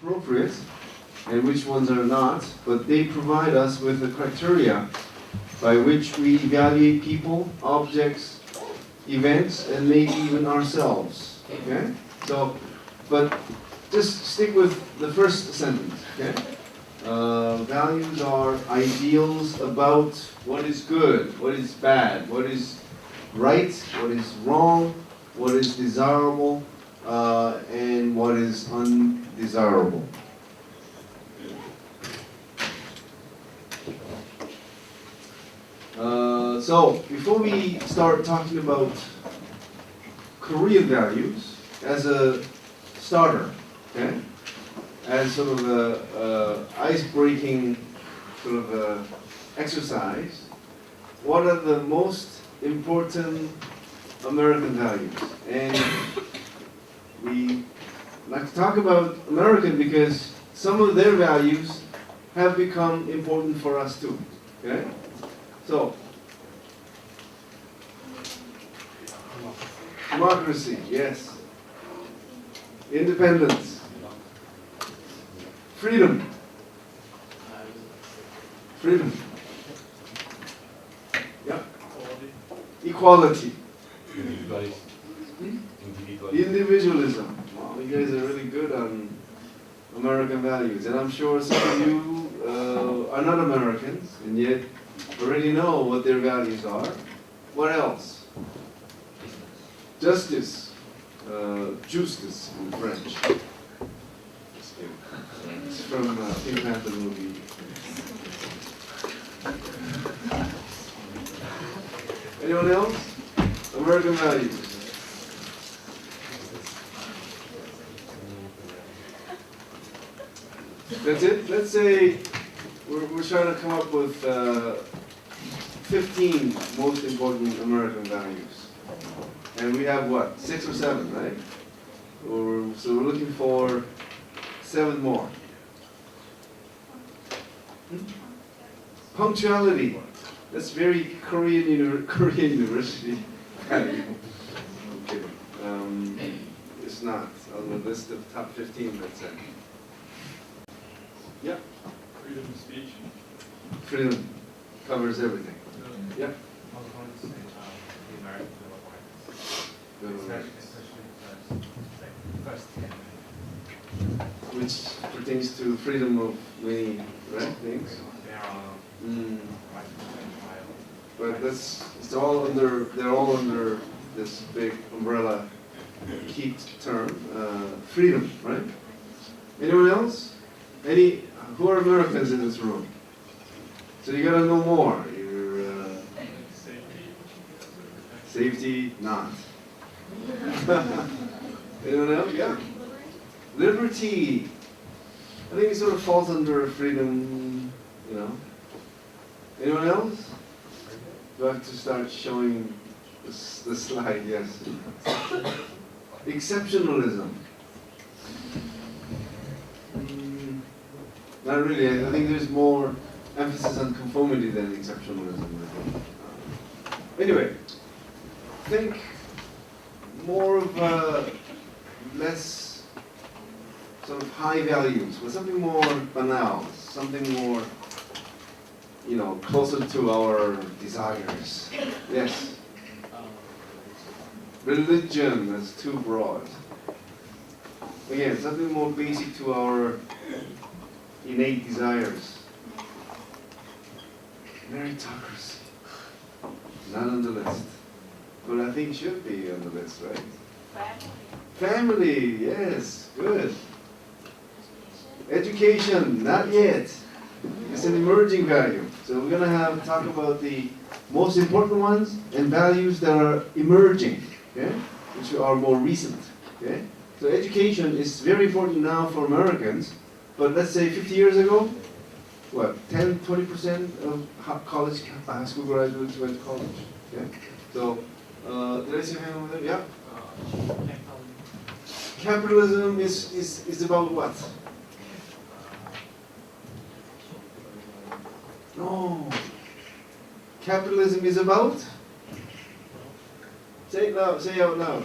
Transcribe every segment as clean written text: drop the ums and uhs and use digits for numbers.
appropriate and which ones are not, but they provide us with the criteria by which we evaluate people, objects, events, and maybe even ourselves. Okay? So, but just stick with the first sentence. Okay? Values are ideals about what is good, what is bad, what is right, what is wrong, what is desirable, and what is undesirable. So, before we start talking about Korean values as a starter, okay, as sort of a ice-breaking sort of exercise, what are the most important American values? And we like to talk about American because some of their values have become important for us too. Okay? So, democracy, yes. Independence. Freedom. Freedom. Yeah. Equality. Individualism. Wow, you guys are really good on American values. And I'm sure some of you are not Americans and yet already know what their values are. What else? Justice. Justice in French. It's from Pink Panther movie. Anyone else? American values. That's it? Let's say we're trying to come up with 15 most important American values. And we have what? 6 or 7, right? So we're looking for 7 more. Punctuality. That's very Korean university value. Okay. It's not on the list of top 15, let's say. Yeah. Freedom of speech. Freedom covers everything. Yeah. I was going to say the American Bill of Rights. Especially first 10. Which pertains to freedom of many, right, things. There are rights to trial. But they're all under this big umbrella key term, freedom, right? Anyone else? Who are Americans in this room? So you gotta know more. Your safety, not. Anyone else? Yeah. Liberty. I think it sort of falls under freedom, you know. Anyone else? Do I have to start showing the slide? Yes. Exceptionalism. Not really. I think there's more emphasis on conformity than exceptionalism. Anyway, think more of less sort of high values, with something more banal, something more, closer to our desires. Yes. Religion, that's too broad. Again, something more basic to our innate desires. Meritocracy. Not on the list. But I think should be on the list, right? Family, yes, good. Education, not yet. It's an emerging value. So we're going to talk about the most important ones and values that are emerging, okay? Which are more recent, okay? So education is very important now for Americans, but let's say 50 years ago, what, 10, 20% of high school graduates went to college, okay? So, did I see your hand over there? Yeah? Capitalism is about what? No. Capitalism is about? Say it loud, say it out loud.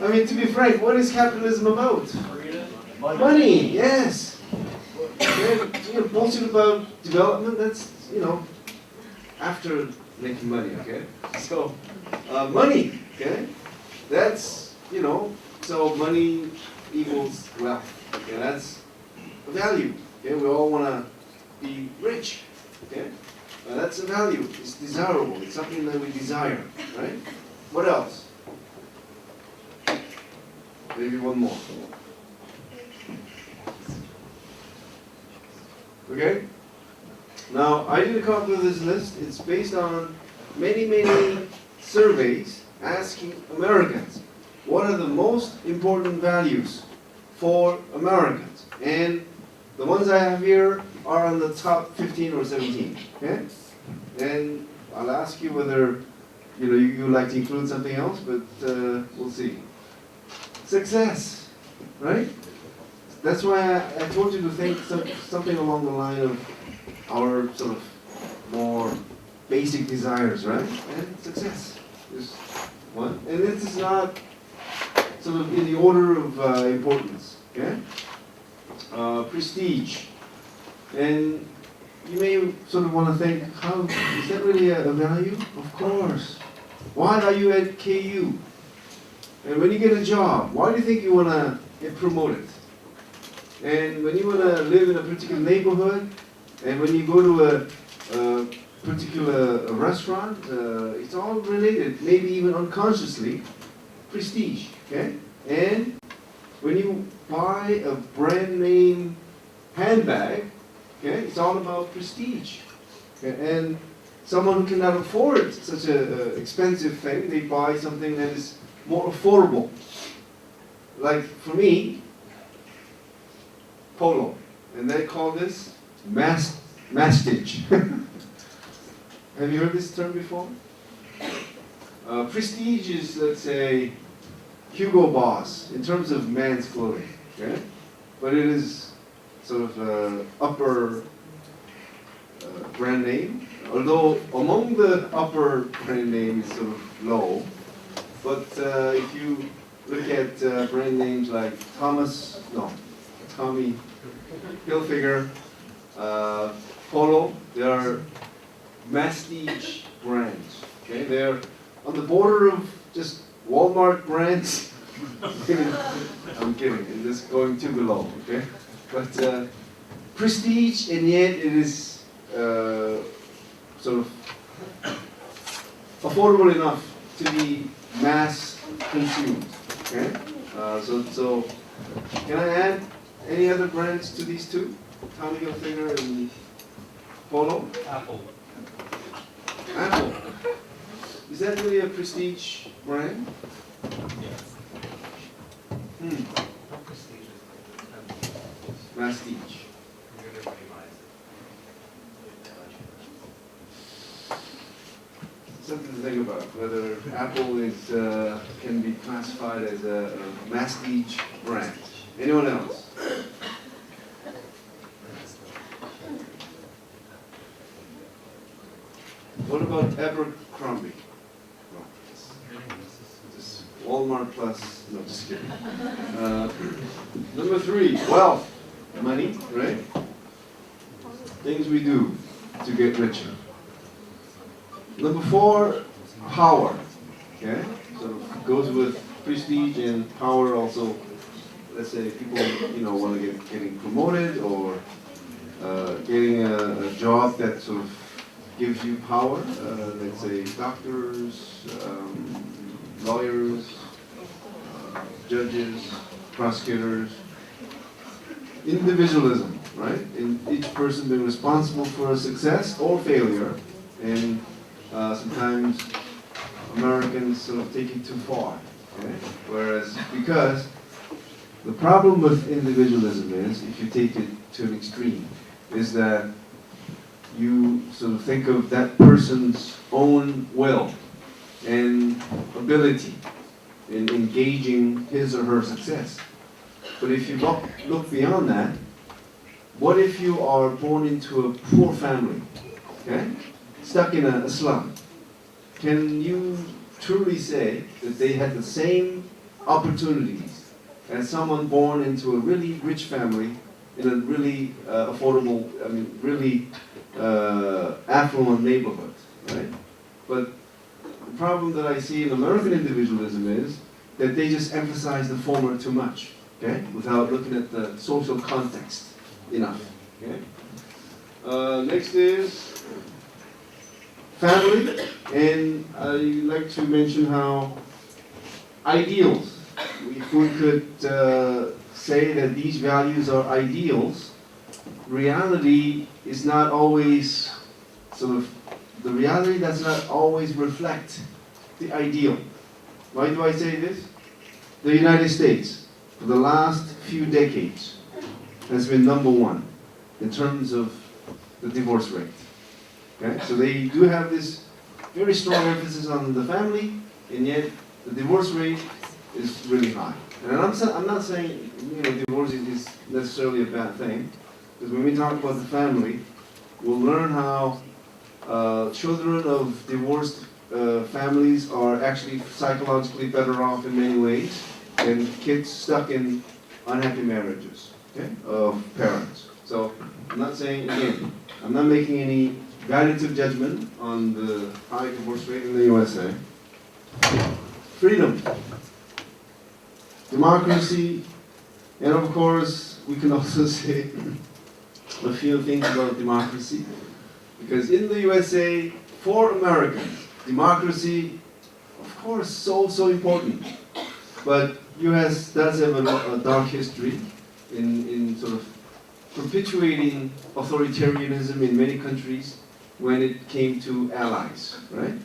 I mean, to be frank, what is capitalism about? Money, yes. Bullshit about development, that's, after making money, okay? So, money, okay? That's, so money equals wealth, okay? That's a value, okay? We all want to be rich, okay? That's a value, it's desirable, it's something that we desire, right? What else? Maybe one more. Okay? Now, I didn't come up with this list. It's based on many, many surveys asking Americans, what are the most important values for Americans? And the ones I have here are on the top 15 or 17. Okay? And I'll ask you whether you like to include something else, but we'll see. Success, right? That's why I told you to think something along the line of our sort of more basic desires, right? And success is one. And this is not sort of in the order of importance, okay? Prestige. And you may sort of want to think, is that really a value? Of course. Why are you at KU? And when you get a job, why do you think you want to get promoted? And when you want to live in a particular neighborhood, and when you go to a particular restaurant, it's all related, maybe even unconsciously, prestige, okay? And when you buy a brand name handbag, okay, it's all about prestige. Okay? And someone who cannot afford such an expensive thing, they buy something that is more affordable. Like for me, polo, and they call this mastage. Have you heard this term before? Prestige is, let's say, Hugo Boss in terms of man's clothing, okay? But it is sort of upper brand name, although among the upper brand name is sort of low. But if you look at brand names like Tommy Hilfiger, Polo, they are mastige brands. Okay, they're on the border of just Walmart brands. I'm kidding. It is going too below. Okay, but prestige, and yet it is sort of affordable enough to be mass consumed. Okay, so can I add any other brands to these two? Tommy Hilfiger and Polo? Apple. Apple. Is that really a prestige brand? Yes. Not prestige. Mastige. Everybody buys it. Something to think about, whether Apple is can be classified as a mastige brand. Anyone else? What about Abercrombie? No. Just Walmart plus, no, just kidding. Number 3, wealth, money, right? Things we do to get richer. Number 4, power, okay? So it goes with prestige and power also. Let's say people, want to getting promoted or getting a job that sort of gives you power. Let's say doctors, lawyers, judges, prosecutors. Individualism, right? In each person being responsible for a success or failure, and sometimes Americans sort of take it too far. Okay? Whereas, because the problem with individualism is, if you take it to an extreme, is that you sort of think of that person's own will and ability in engaging his or her success. But if you look beyond that, what if you are born into a poor family, okay? Stuck in a slum? Can you truly say that they had the same opportunities as someone born into a really rich family in a really affordable, really affluent neighborhood, right? But the problem that I see in American individualism is that they just emphasize the former too much, okay? Without looking at the social context enough, okay? Next is family, and I'd like to mention how ideals, if we could say that these values are ideals, reality is not always the reality does not always reflect the ideal. Why do I say this? The United States, for the last few decades, has been number one in terms of the divorce rate. Okay? So they do have this very strong emphasis on the family, and yet the divorce rate is really high. And I'm not saying divorce is necessarily a bad thing, because when we talk about the family, we'll learn how children of divorced families are actually psychologically better off in many ways than kids stuck in unhappy marriages, okay, of parents. So I'm not saying, again, I'm not making any evaluative judgment on the high divorce rate in the USA. Freedom, democracy, and of course, we can also say a few things about democracy. Because in the USA, for Americans, democracy, of course, so important. But US does have a dark history in sort of perpetuating authoritarianism in many countries when it came to allies, right?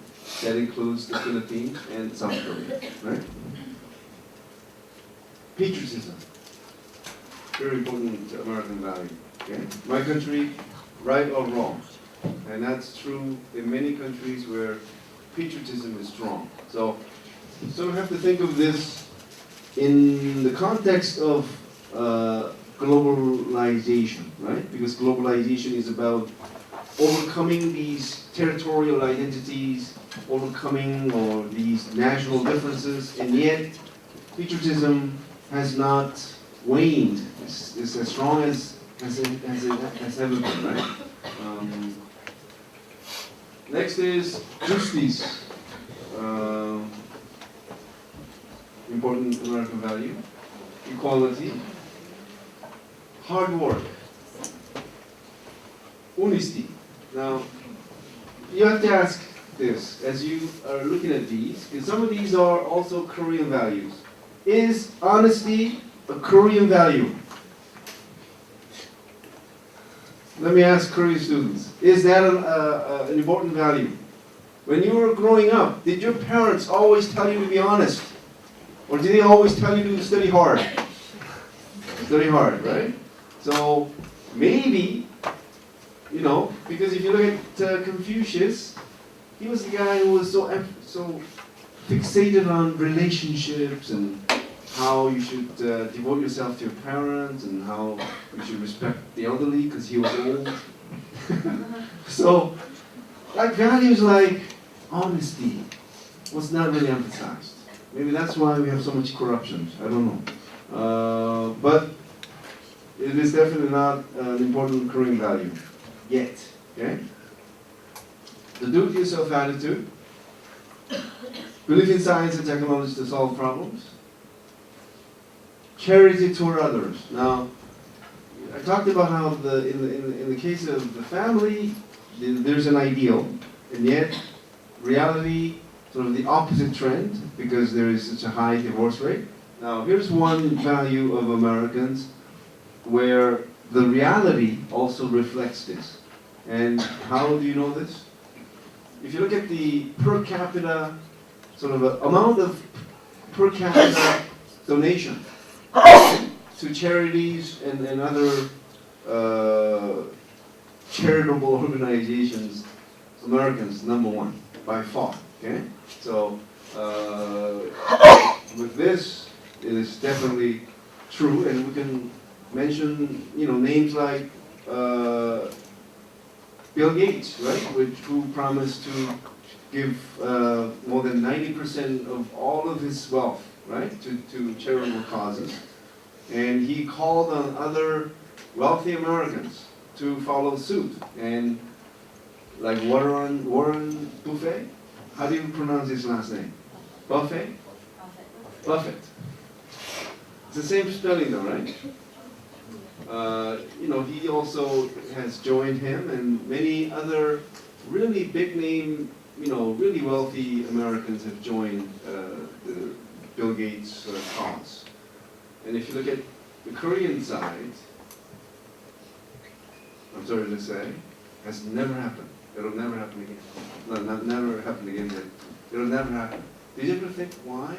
That includes the Philippines and South Korea, right? Patriotism, very important American value, okay? My country, right or wrong. And that's true in many countries where patriotism is strong. So we have to think of this in the context of globalization, right? Because globalization is about overcoming these territorial identities, overcoming or these national differences, and yet patriotism has not waned. It's as strong as it has ever been, right? Next is justice, important American value, equality, hard work, honesty. Now, you have to ask this as you are looking at these, because some of these are also Korean values. Is honesty a Korean value? Let me ask Korean students, is that an important value? When you were growing up, did your parents always tell you to be honest? Or did they always tell you to study hard? Study hard, right? So maybe, because if you look at Confucius, he was the guy who was so fixated on relationships and how you should devote yourself to your parents and how you should respect the elderly because he was old. So, values like honesty was not really emphasized. Maybe that's why we have so much corruption. I don't know. But it is definitely not an important Korean value yet. Okay? The do-it-yourself attitude, belief in science and technology to solve problems, charity toward others. Now, I talked about how in the case of the family, there's an ideal, and yet reality, sort of the opposite trend, because there is such a high divorce rate. Now, here's one value of Americans where the reality also reflects this. And how do you know this? If you look at the per capita, sort of amount of per capita donation to charities and other charitable organizations, Americans, number one, by far, okay? So, with this, it is definitely true, and we can mention, names like Bill Gates, right, who promised to give more than 90% of all of his wealth, right, to charitable causes. And he called on other wealthy Americans to follow suit. And like Warren Buffett, how do you pronounce his last name? Buffett? Buffett. It's the same spelling though, right? He also has joined him, and many other really big name, really wealthy Americans have joined the Bill Gates cause. And if you look at the Korean side, I'm sorry to say, has never happened. It'll never happen again. No, never happen again. It'll never happen. Did you ever think why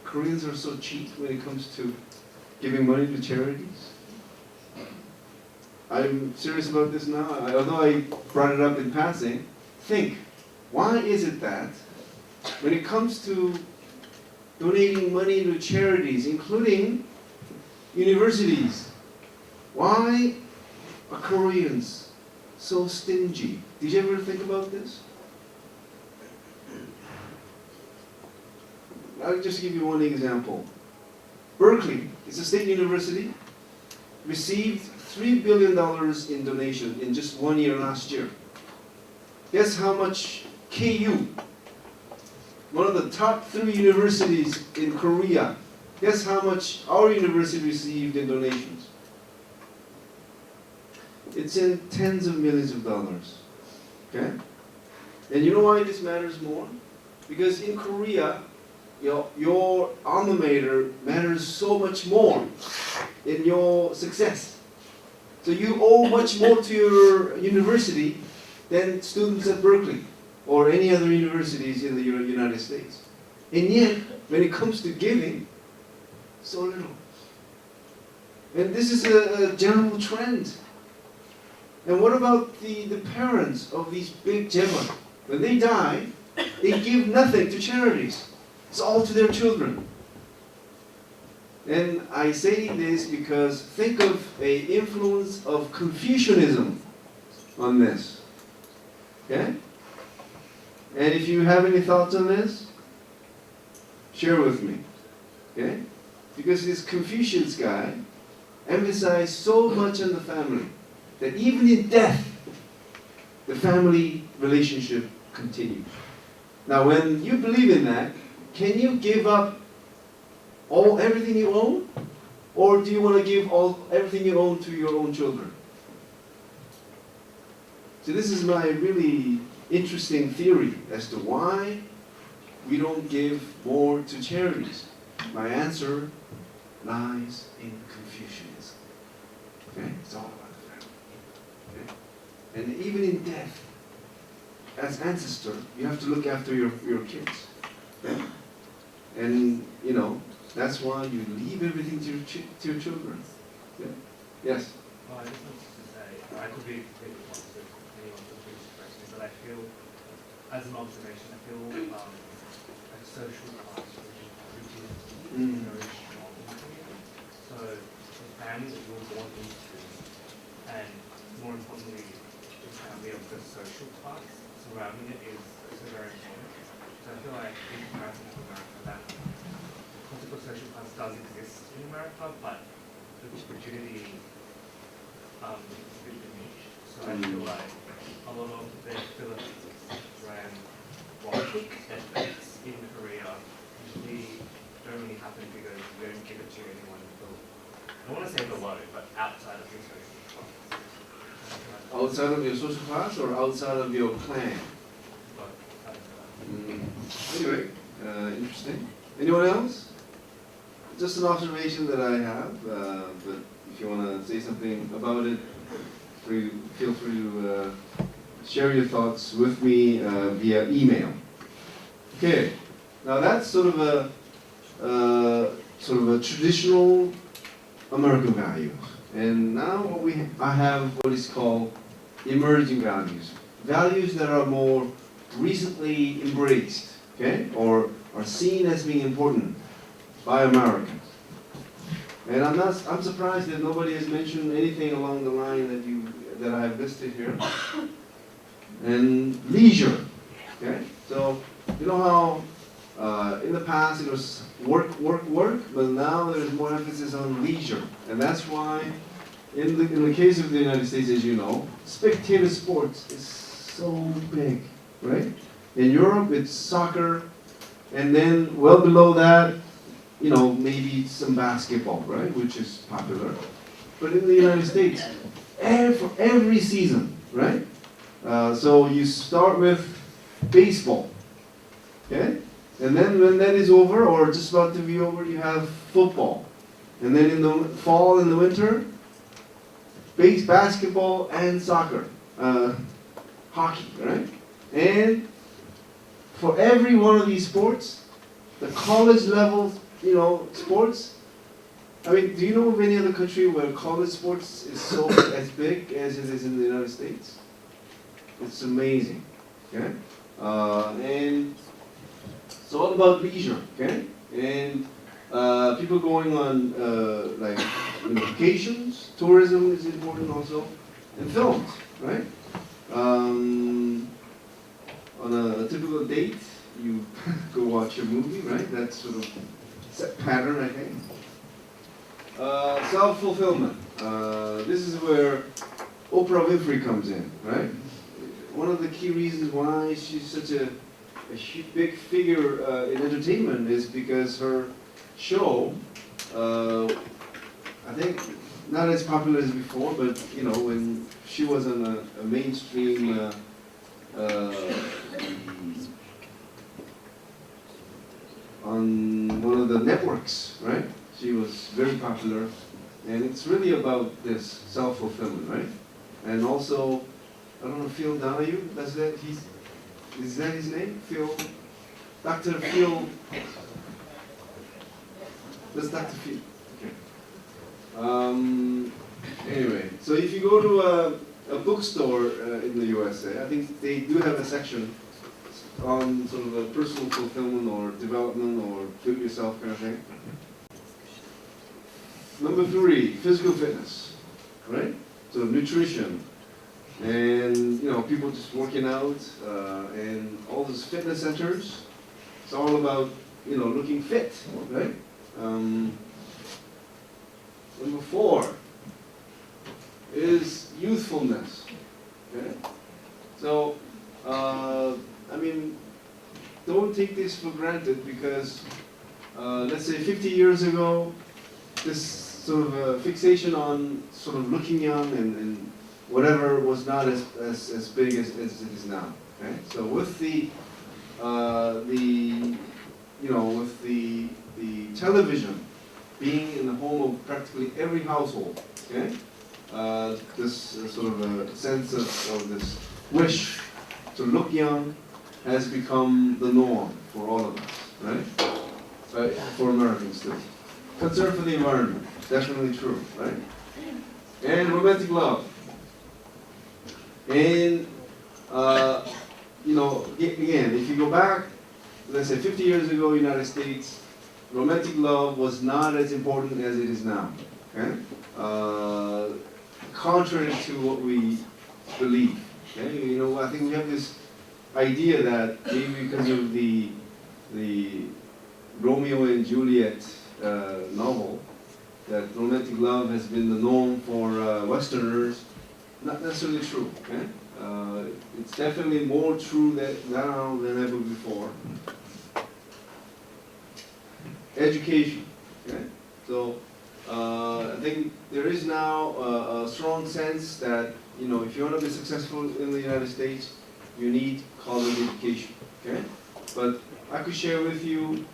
Koreans are so cheap when it comes to giving money to charities? I'm serious about this now. Although I brought it up in passing, think, why is it that when it comes to donating money to charities, including universities, why are Koreans so stingy? Did you ever think about this? I'll just give you one example. Berkeley, it's a state university, received $3 billion in donation in just 1 year last year. Guess how much KU, one of the top 3 universities in Korea, guess how much our university received in donations? It's in tens of millions of dollars. Okay? And you know why this matters more? Because in Korea, your alma mater matters so much more in your success. So you owe much more to your university than students at Berkeley or any other universities in the United States. And yet, when it comes to giving, so little. And this is a general trend. And what about the parents of these big gemma? When they die, they give nothing to charities. It's all to their children. And I say this because think of an influence of Confucianism on this. Okay? And if you have any thoughts on this, share with me. Okay? Because this Confucius guy emphasized so much on the family that even in death, the family relationship continues. Now, when you believe in that, can you give up everything you own? Or do you want to give everything you own to your own children? So this is my really interesting theory as to why we don't give more to charities. My answer lies in Confucianism. Okay? It's all about the family. Okay? And even in death, as ancestor, you have to look after your kids. Okay? And, that's why you leave everything to your children. Yeah? Yes? Well, I just wanted to say, I could be completely opposite of anyone's previous question, but I feel, as an observation, I feel a social class which is very strong in Korea. So the family that you're born into, and more importantly, the family of the social class surrounding it is also very important. So I feel like in comparison to America, that the concept of social class does exist in America, but the opportunity is a bit niche. So I feel like a lot of the Philippines brand ethics in Korea usually don't really happen because you don't give it to anyone below. I don't want to say below, but outside of your social class. Outside of your social class or outside of your clan? But Anyway, interesting. Anyone else? Just an observation that I have, but if you want to say something about it, feel free to share your thoughts with me via email. Okay, now that's sort of a traditional American values, and now I have what is called emerging values, values that are more recently embraced, okay, or are seen as being important by Americans. And I'm surprised that nobody has mentioned anything along the line that I have listed here. And leisure, okay? So you know how In the past, it was work, work, work, but now there's more emphasis on leisure. And that's why, in the case of the United States, as you know, spectator sports is so big, right? In Europe, it's soccer, and then well below that, maybe some basketball, right, which is popular. But in the United States, for every season, right? So you start with baseball, okay? And then when that is over, or just about to be over, you have football. And then in the fall and the winter, basketball and soccer, hockey, right? And for every one of these sports, the college level, sports, I mean, do you know of any other country where college sports is so as big as it is in the United States? It's amazing, okay? And it's all about leisure, okay? And people going on vacations, tourism is important also, and films, right? On a typical date, you go watch a movie, right? That's sort of set pattern, I think. Self-fulfillment. This is where Oprah Winfrey comes in, right? One of the key reasons why she's such a big figure in entertainment is because her show, I think, not as popular as before, but when she was on a mainstream on one of the networks, right? She was very popular, and it's really about this self-fulfillment, right? And also, I don't know, Phil Donahue, is that his name? Phil? Dr. Phil. That's Dr. Phil. Okay. Anyway, so if you go to a bookstore in the USA, I think they do have a section on sort of a personal fulfillment or development or do-it-yourself kind of thing. Number 3, physical fitness, right? So nutrition, and people just working out, and all those fitness centers. It's all about looking fit, right? Number 4 is youthfulness. Okay, so I mean, don't take this for granted because let's say 50 years ago, this sort of fixation on sort of looking young and whatever was not as big as it is now. Okay, so with the television being in the home of practically every household, okay, this sort of a sense of this wish to look young has become the norm for all of us, right? For Americans too. Concern for the environment, definitely true, right? And romantic love. And, again, if you go back, let's say 50 years ago, United States, romantic love was not as important as it is now, okay? Contrary to what we believe, okay? I think we have this idea that maybe because of the Romeo and Juliet novel, that romantic love has been the norm for Westerners. Not necessarily true. Okay? It's definitely more true now than ever before. Education. Okay? So I think there is now a strong sense that if you want to be successful in the United States, you need college education. Okay? But I could share with you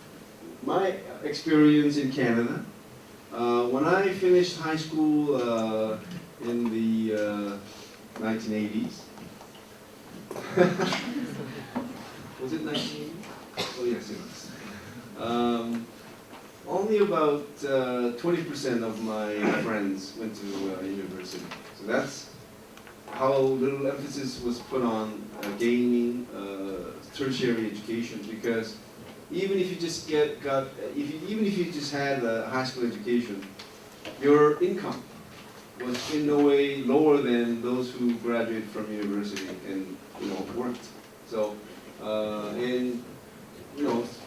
my experience in Canada. When I finished high school in the 1980s, was it 1980? Oh yes, it was. Only about 20% of my friends went to university. So that's how little emphasis was put on gaining tertiary education, because even if you just even if you just had a high school education, your income was in no way lower than those who graduated from university and worked. So and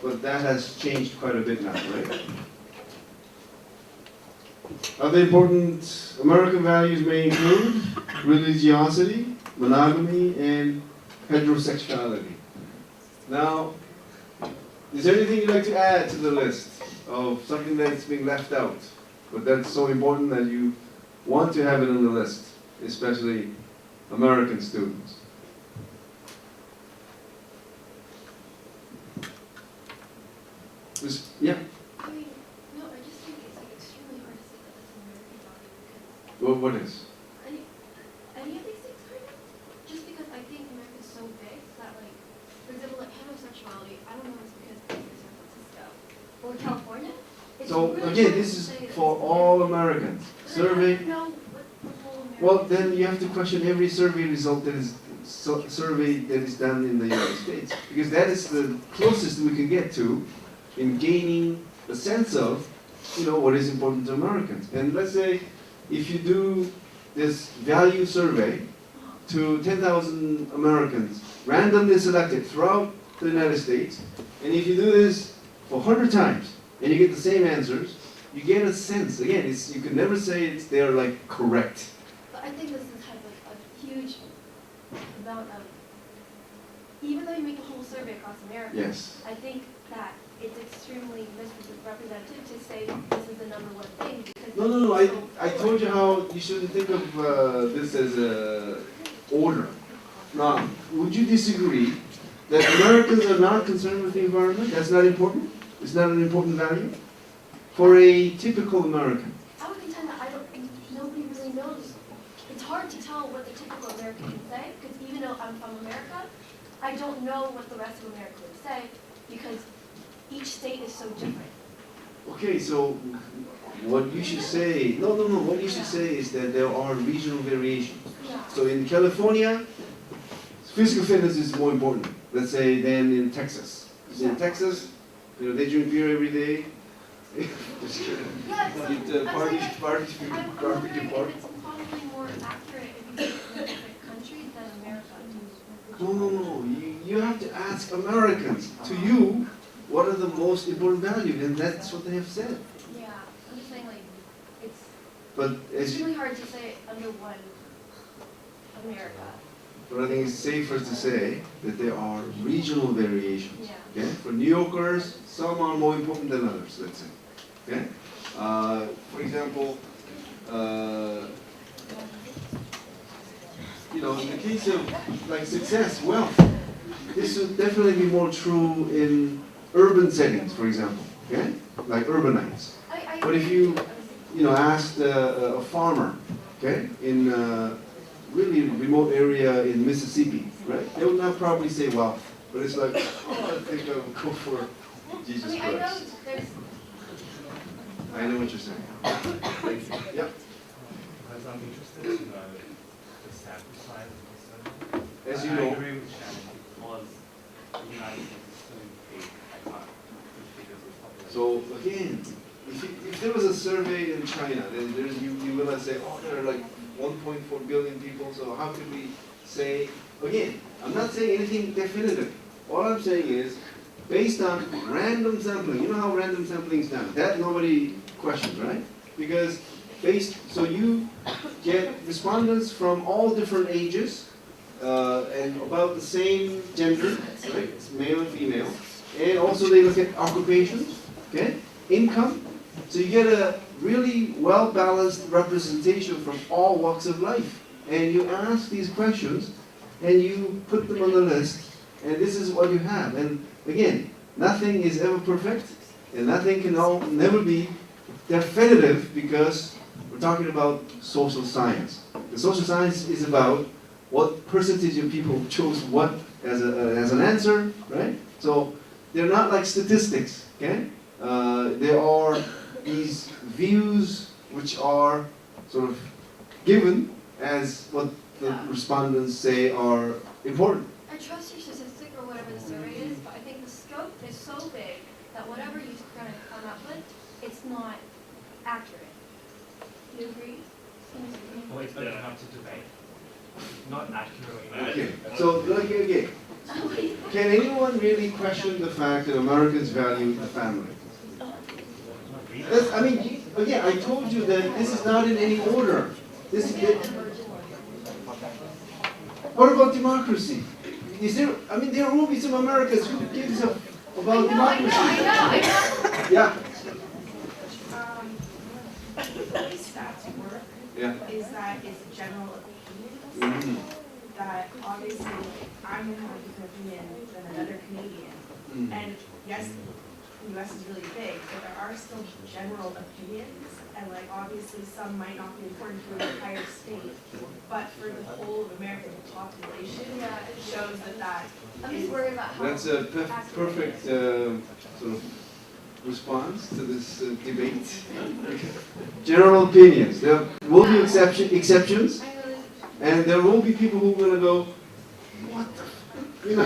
but that has changed quite a bit now, right? Other important American values may include religiosity, monogamy, and heterosexuality. Now, is there anything you'd like to add to the list of something that's being left out, but that's so important that you want to have it on the list, especially American students? Yeah. I mean, no, I just think it's like extremely hard to say that that's an American value because What is? any of these things kind of, just because I think America's so big that like, for example, like heterosexuality, I don't know if it's because it's in San Francisco or California. It's So really again, hard this to is say that for it's all American. Americans. But Survey. I don't know what the whole American. Well, then you have to question every survey result that is survey that is done in the United States, because that is the closest we can get to in gaining a sense of, what is important to Americans. And let's say if you do this value survey to 10,000 Americans, randomly selected throughout the United States, and if you do this for 100 times and you get the same answers, you get a sense. Again, you can never say they're like correct. But I think this has like a huge amount of, even though you make the whole survey across America, Yes. I think that it's extremely misrepresentative to say this is the number one thing because No. it's so I told you how you shouldn't think of this as a order. Now, would you disagree that Americans are not concerned with the environment? That's not important? It's not an important value? For a typical American. I would contend that nobody really knows. It's hard to tell what the typical American can say because even though I'm from America, I don't know what the rest of America would say because each state is so different. Okay, so what you should say, no, what you should say is that there are regional variations. Yeah. So in California, physical fitness is more important, let's say, than in Texas. In Texas, they drink beer every day. Just kidding. Yeah, so Eat I'm barbecue saying, party. I'm wondering if it's probably more accurate if you take a different country than America. No. You have to ask Americans. To you, what are the most important values? And that's what they have said. Yeah, I'm just saying like, it's But it's really hard to say under one America. but I think it's safer to say that there are regional variations. Yeah. Okay? For New Yorkers, some are more important than others, let's say. Okay? For example, in the case of like success, wealth, this would definitely be more true in urban settings, for example. Okay? Like urbanites. But if you asked a farmer, okay, in a really remote area in Mississippi, right? They would not probably say wealth, but it's like, I think I would go for Jesus I know Christ. there's. I know what you're saying. Thank you. Yep. Because I'm interested to know the sample size of the survey. As you I know. agree with Shannon because the United States is so big, I can't put figures of population. So again, if there was a survey in China, then you will not say, there are like 1.4 billion people, so how could we say, again, I'm not saying anything definitive. All I'm saying is, based on random sampling, you know how random sampling is done, that nobody questions, right? Because so you get respondents from all different ages, and about the same gender, right? It's male and female. And also they look at occupations, okay? Income. So you get a really well-balanced representation from all walks of life. And you ask these questions, and you put them on the list, and this is what you have. And again, nothing is ever perfect, and nothing can never be definitive because we're talking about social science. The social science is about what percentage of people chose what as an answer, right? So they're not like statistics, okay? There are these views which are sort of given as what the respondents say are important. I trust your statistic or whatever the survey is, but I think the scope is so big that whatever you're going to come up with, it's not accurate. Do you agree? Well, it's better not to debate. Not accurate. Okay. So Can anyone really question the fact that Americans value the family? I mean, again, I told you that this is not in any order. What about democracy? I mean, there will be some Americans who gives up about democracy. I know. Yeah. The way stats work is that it's general opinions. That obviously I'm going to have a different opinion than another Canadian. And yes, the US is really big, but there are still general opinions. And like obviously some might not be important to an entire state, but for the whole of American population, it shows that I'm just worried about how. That's a perfect sort of response to this debate. General opinions. There will be exceptions, and there will be people who are going to go, what the f-? You know,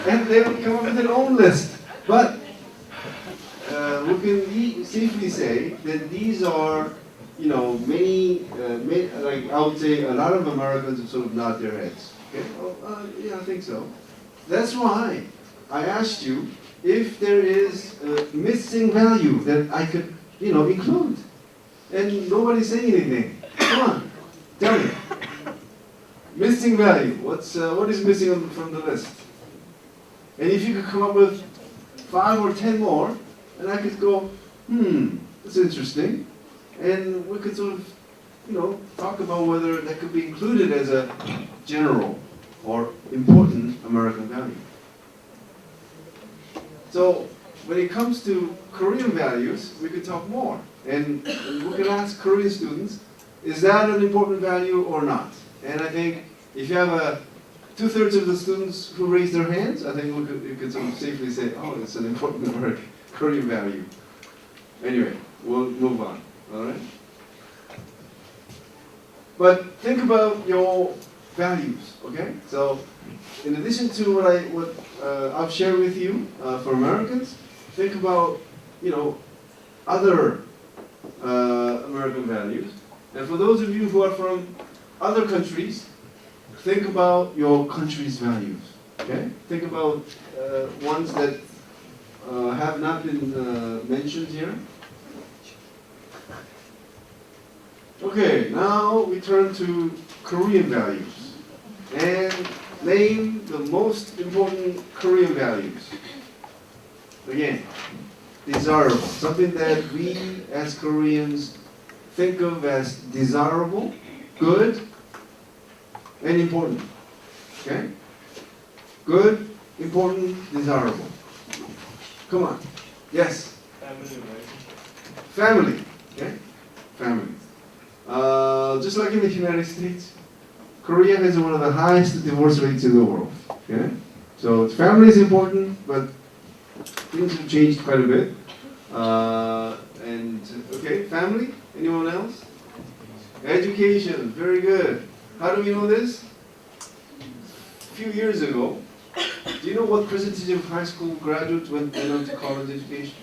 and they will come up with their own list. But we can safely say that these are, you know, many, like I would say, a lot of Americans have sort of nod their heads. Okay, well, yeah, I think so. That's why I asked you if there is a missing value that I could, you know, include. And nobody's saying anything. Come on, tell me. Missing value. What is missing from the list? And if you could come up with 5 or 10 more, and I could go, that's interesting. And we could sort of, you know, talk about whether that could be included as a general or important American value. So when it comes to Korean values, we could talk more. And we could ask Korean students, is that an important value or not? And I think if you have 2/3 of the students who raise their hands, I think you could sort of safely say, oh, it's an important American Korean value. Anyway, we'll move on, all right? But think about your values, okay? So in addition to what I've shared with you for Americans, think about, you know, other American values. And for those of you who are from other countries, think about your country's values, okay? Think about ones that have not been mentioned here. Okay, now we turn to Korean values. And name the most important Korean values. Again, desirable. Something that we as Koreans think of as desirable, good, and important. Okay? Good, important, desirable. Come on. Yes? Family, right? Family. Okay? Family. Just like in the United States, Korea has one of the highest divorce rates in the world. Okay? So family is important, but things have changed quite a bit. Okay, family? Anyone else? Education, very good. How do we know this? A few years ago, do you know what percentage of high school graduates went on to college education?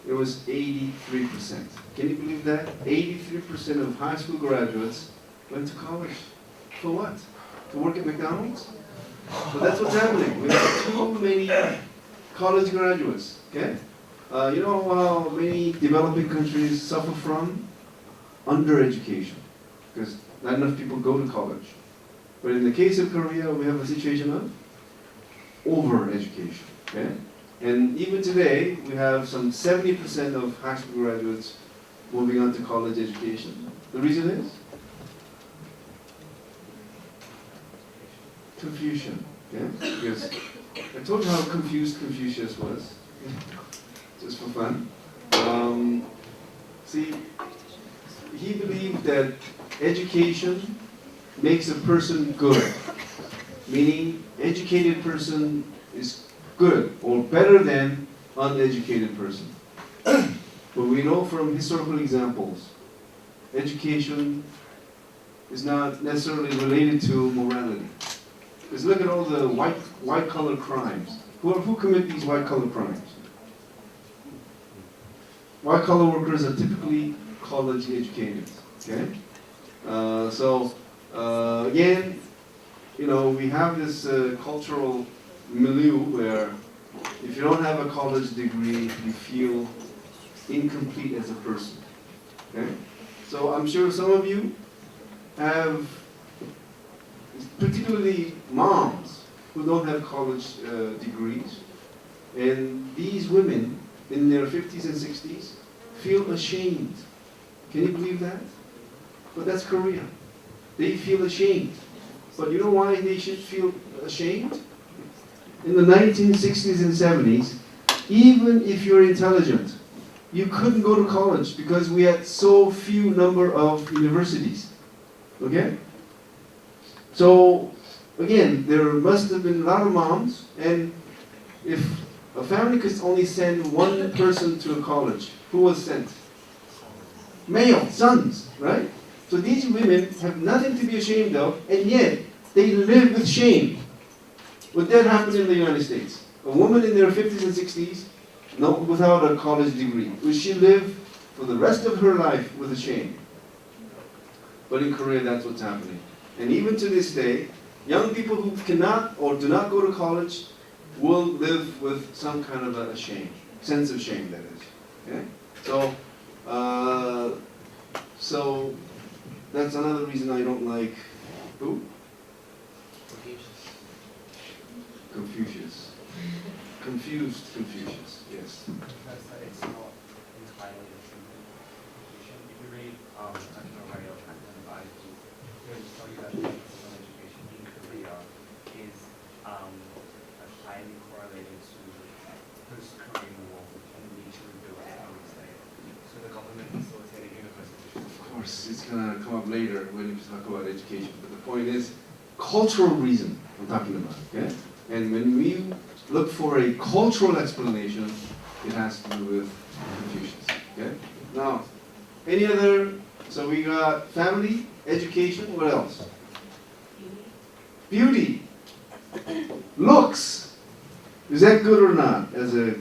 It was 83%. Can you believe that? 83% of high school graduates went to college. For what? To work at McDonald's? So that's what's happening. We have too many college graduates. Okay? You know how many developing countries suffer from undereducation, because not enough people go to college. But in the case of Korea, we have a situation of overeducation. Okay? And even today, we have some 70% of high school graduates moving on to college education. The reason is confusion. Yeah? Because I told you how confused Confucius was, just for fun. See, he believed that education makes a person good, meaning educated person is good or better than uneducated person. But we know from historical examples, education is not necessarily related to morality. Because look at all the white-collar crimes. Who commit these white-collar crimes? White-collar workers are typically college educated. Okay? Again, we have this cultural milieu where if you don't have a college degree, you feel incomplete as a person. Okay? So I'm sure some of you have, particularly moms who don't have college degrees, and these women in their 50s and 60s feel ashamed. Can you believe that? But that's Korea. They feel ashamed. But you know why they should feel ashamed? In the 1960s and 70s, even if you're intelligent, you couldn't go to college because we had so few number of universities. Okay? So, again, there must have been a lot of moms, and if a family could only send one person to a college, who was sent? Male, sons, right? So these women have nothing to be ashamed of, and yet they live with shame. Would that happen in the United States? A woman in their 50s and 60s, no, without a college degree, would she live for the rest of her life with a shame? But in Korea, that's what's happening. And even to this day, young people who cannot or do not go to college will live with some kind of a shame, sense of shame, that is. Okay? So that's another reason I don't like who? Confucius. Confused Confucius, yes. Because it's not entirely a true education. If you read anti-Americanism, he'll tell you that education in Korea is highly correlated to post-Korean War and the need to rebuild the economic state. So the government facilitated universities. Of course, it's going to come up later when we talk about education. But the point is, cultural reason I'm talking about. Okay? And when we look for a cultural explanation, it has to do with Confucius. Okay? Now, any other? So we got family, education. What else? Beauty. Looks. Is that good or not as a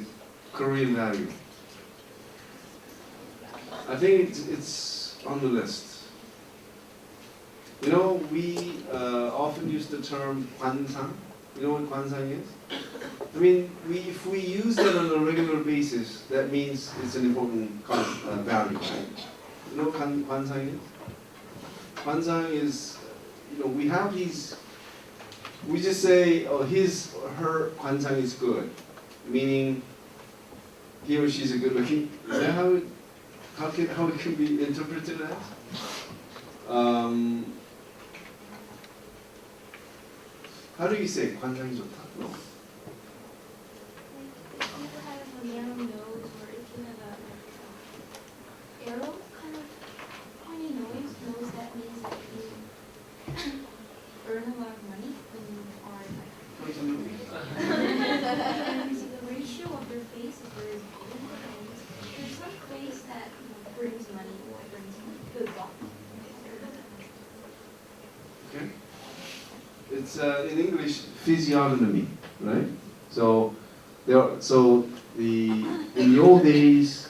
Korean value? I think it's on the list. You know, we often use the term 관상. You know what 관상 is? I mean, if we use that on a regular basis, that means it's an important value, right? You know what 관상 is? 관상 is, we have these, we just say, oh, his or her 관상 is good, meaning he or she's a good looking. Is that how it can be interpreted as? How do you say 관상이 좋다? No. If you have a narrow nose, or if you have a arrow kind of pointy nose, that means that you earn a lot of money when you are like. And the ratio of your face is very important. And there's some face that brings money or brings good luck. Okay. It's in English physiognomy, right? So in the old days,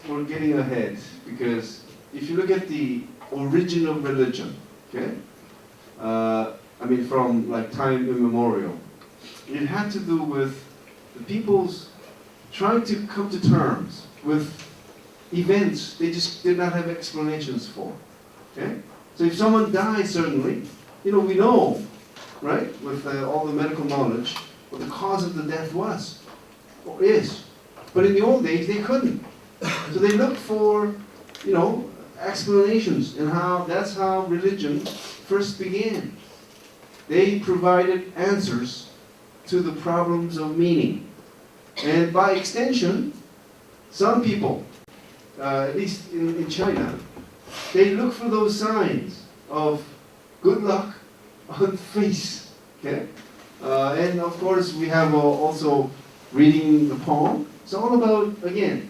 we're getting ahead because if you look at the origin of religion, okay, from like time immemorial, it had to do with the people's trying to come to terms with events they just did not have explanations for. Okay? So if someone dies, certainly, we know, right, with all the medical knowledge, what the cause of the death was, or is. But in the old days, they couldn't. So they looked for, explanations, and that's how religion first began. They provided answers to the problems of meaning. And by extension, some people, at least in China, they look for those signs of good luck on the face. Okay? And of course, we have also reading the palm. It's all about, again,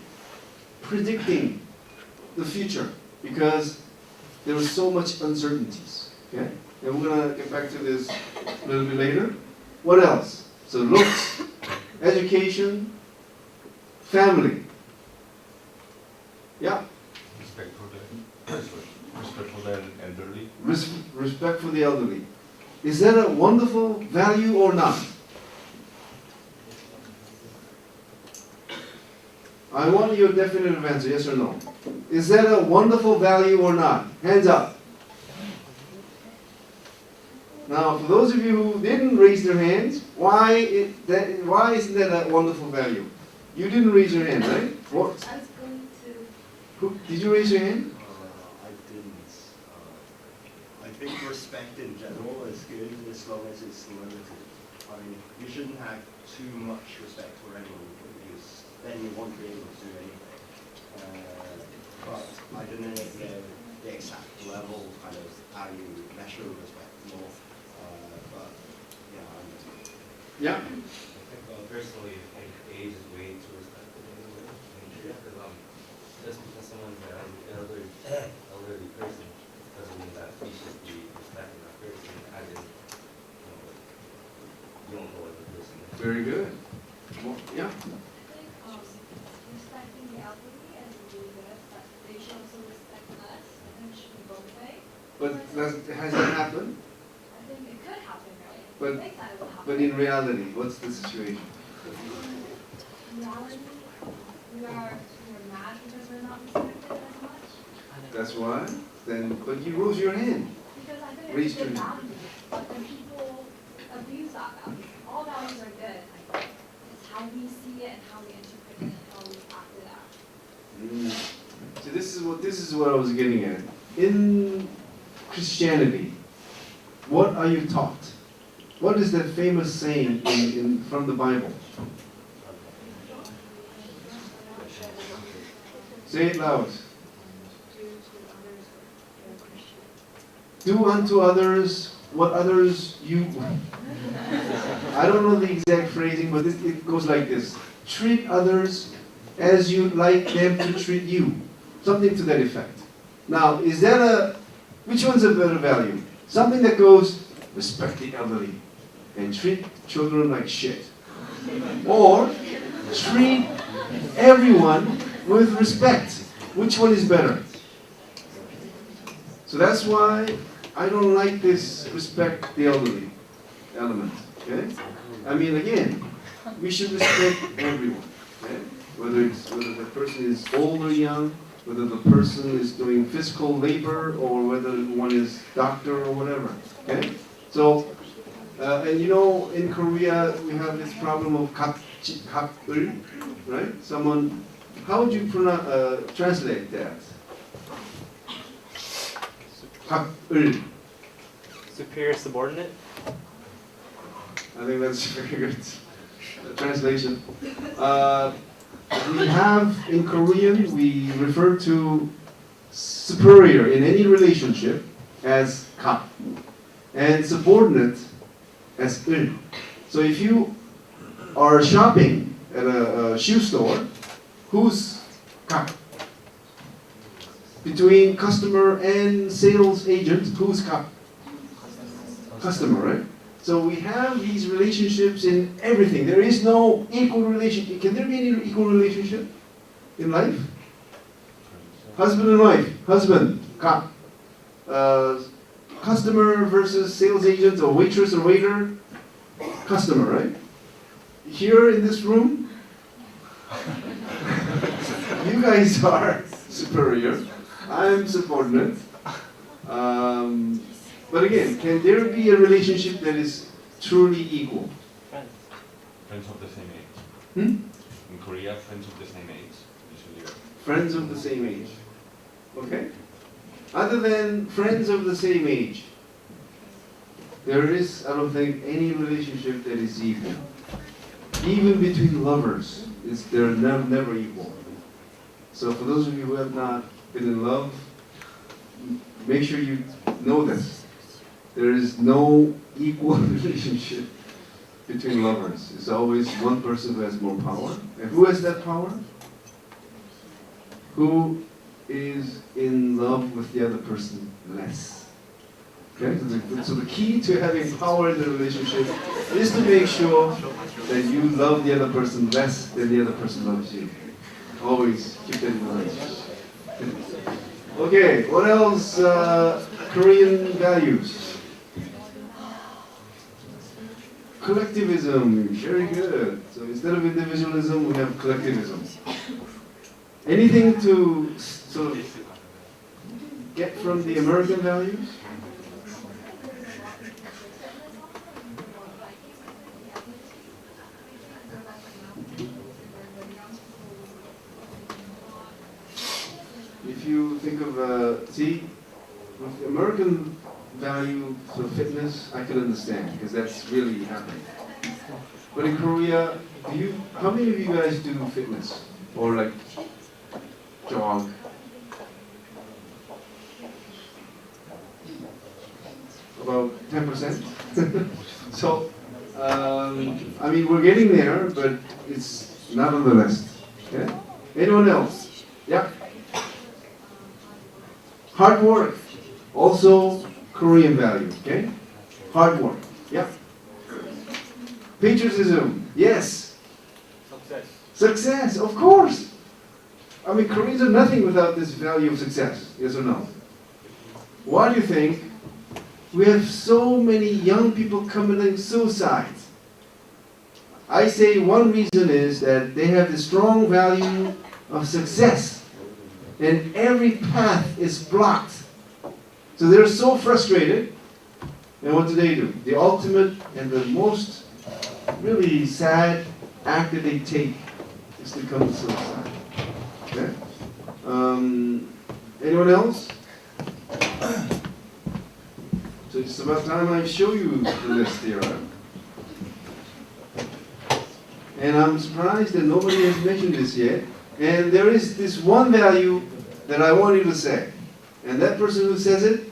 predicting the future because there was so much uncertainties. Okay? And we're going to get back to this a little bit later. What else? So looks, education, family. Yeah? Respectful then respect for the elderly. Is that a wonderful value or not? I want your definitive answer, yes or no. Is that a wonderful value or not? Hands up. Now, for those of you who didn't raise their hands, why isn't that a wonderful value? You didn't raise your hand, right? What? I was going to. Did you raise your hand? I didn't. I think respect in general is good as long as it's limited. I mean, you shouldn't have too much respect for anyone because then you won't be able to do anything. But I don't know the exact level, kind of how you measure respect more. But yeah, I'm just. Yeah. I think personally, I think age is way too respected anyway. Because just because someone's an elderly person doesn't mean that we should be respecting that person as in, you don't know what the person is. Very good. Well, yeah. Respecting the elderly and really good, but they should also respect us, and it should be both ways. But has that happened? I think it could happen, right? But- I think that it will happen. But in reality, what's the situation? In reality, we're mad because we're not respected as much. That's why. Then, but you rose your hand. Because I think Raise it's a good your hand. value, but when people abuse that value, all values are good, I think. It's how we see it and how we interpret it and how we act it out. So this is what I was getting at. In Christianity, what are you taught? What is that famous saying from the Bible? Say it loud. Do unto others what others you. I don't know the exact phrasing, but it goes like this: treat others as you'd like them to treat you. Something to that effect. Now, is that which one's a better value? Something that goes, respect the elderly and treat children like shit. Or treat everyone with respect. Which one is better? So that's why I don't like this respect the elderly element. Okay? I mean, again, we should respect everyone. Okay? Whether the person is old or young, whether the person is doing physical labor, or whether one is doctor or whatever. Okay? So, and you know, in Korea we have this problem of 갑을, right? Someone, how would you translate that? 갑을. Superior subordinate? I think that's very good translation. We have, in Korean, we refer to superior in any relationship as 갑, and subordinate as 을. So if you are shopping at a shoe store, who's 갑? Between customer and sales agent, who's 갑? Customer, right? So we have these relationships in everything. There is no equal relationship. Can there be any equal relationship in life? Husband and wife. Husband, 갑. Customer versus sales agent, or waitress or waiter. Customer, right? Here in this room, you guys are superior. I'm subordinate. But again, can there be a relationship that is truly equal? Friends of the same age. Hmm? In Korea, friends of the same age usually are. Friends of the same age. Okay? Other than friends of the same age, there is, I don't think, any relationship that is equal. Even between lovers, they're never equal. So for those of you who have not been in love, make sure you know this. There is no equal relationship between lovers. It's always one person who has more power. And who has that power? Who is in love with the other person less. Okay? So the key to having power in the relationship is to make sure that you love the other person less than the other person loves you. Always keep that in mind. Okay, what else? Korean values. Collectivism, very good. So instead of individualism, we have collectivism. Anything to sort of get from the American values? If you think of, see, with the American value for fitness, I can understand because that's really happening. But in Korea, how many of you guys do fitness or like jog? About 10%. So, I mean, we're getting there, but it's not on the list. Okay? Anyone else? Yeah. Hard work, also Korean value, okay? Hard work, yeah. Patriotism, yes. Success, of course. I mean, Koreans are nothing without this value of success, yes or no? Why do you think we have so many young people committing suicide? I say one reason is that they have the strong value of success. And every path is blocked. So they're so frustrated. And what do? The ultimate and the most really sad act that they take is to commit suicide. Okay? Anyone else? So it's about time I show you the list here. Right? And I'm surprised that nobody has mentioned this yet. And there is this one value that I want you to say. And that person who says it,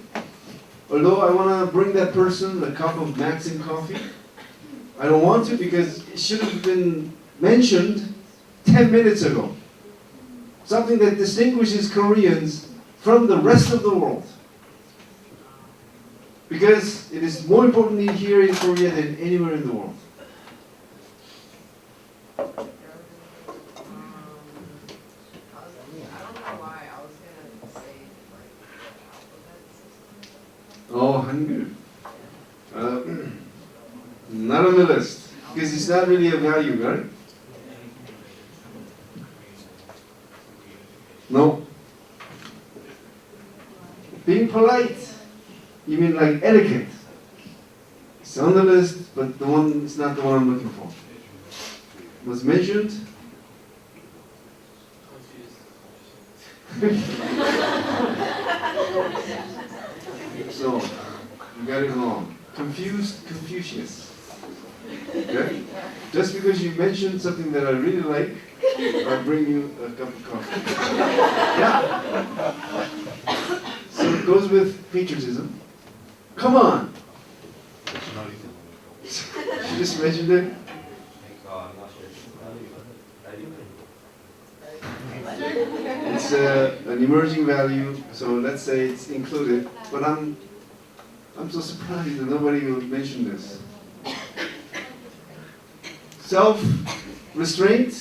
although I want to bring that person a cup of Maxim coffee, I don't want to because it should have been mentioned 10 minutes ago. Something that distinguishes Koreans from the rest of the world. Because it is more important here in Korea than anywhere in the world. Oh, Hangul. Not on the list. Because it's not really a value, right? No. Being polite. You mean like etiquette. It's on the list, but it's not the one I'm looking for. Was mentioned. So, you got it wrong. Confused Confucius. Okay? Just because you mentioned something that I really like, I'll bring you a cup of coffee. Yeah. So it goes with patriotism. Come on. She just mentioned it. It's an emerging value, so let's say it's included. But I'm so surprised that nobody would mention this. Self-restraint.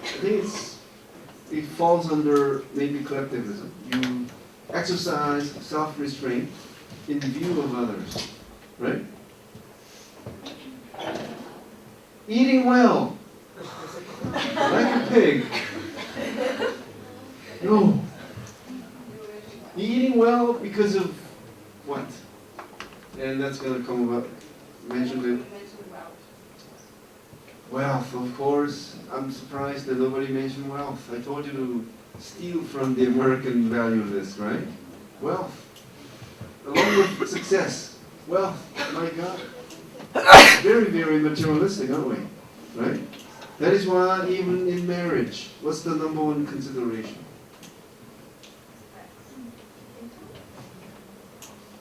I think it falls under maybe collectivism. You exercise self-restraint in view of others, right? Eating well, like a pig. No. Eating well because of what? And that's going to come about. Mentioned it. Wealth, of course. I'm surprised that nobody mentioned wealth. I told you to steal from the American value list, right? Wealth. Along with success. Wealth, my God. Very, very materialistic, aren't we? Right? That is why even in marriage, what's the number one consideration?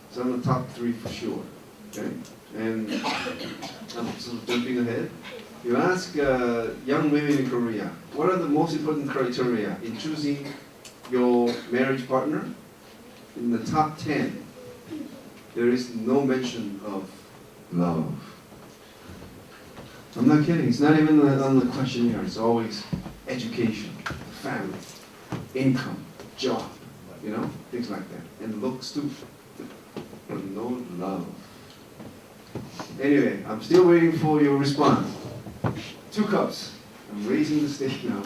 It's on the top 3 for sure. Okay? And I'm sort of jumping ahead. You ask young women in Korea, what are the most important criteria in choosing your marriage partner? In the top 10, there is no mention of love. I'm not kidding. It's not even on the questionnaire. It's always education, family, income, job, you know, things like that. And looks too, but no love. Anyway, I'm still waiting for your response. 2 cups. I'm raising the stake now.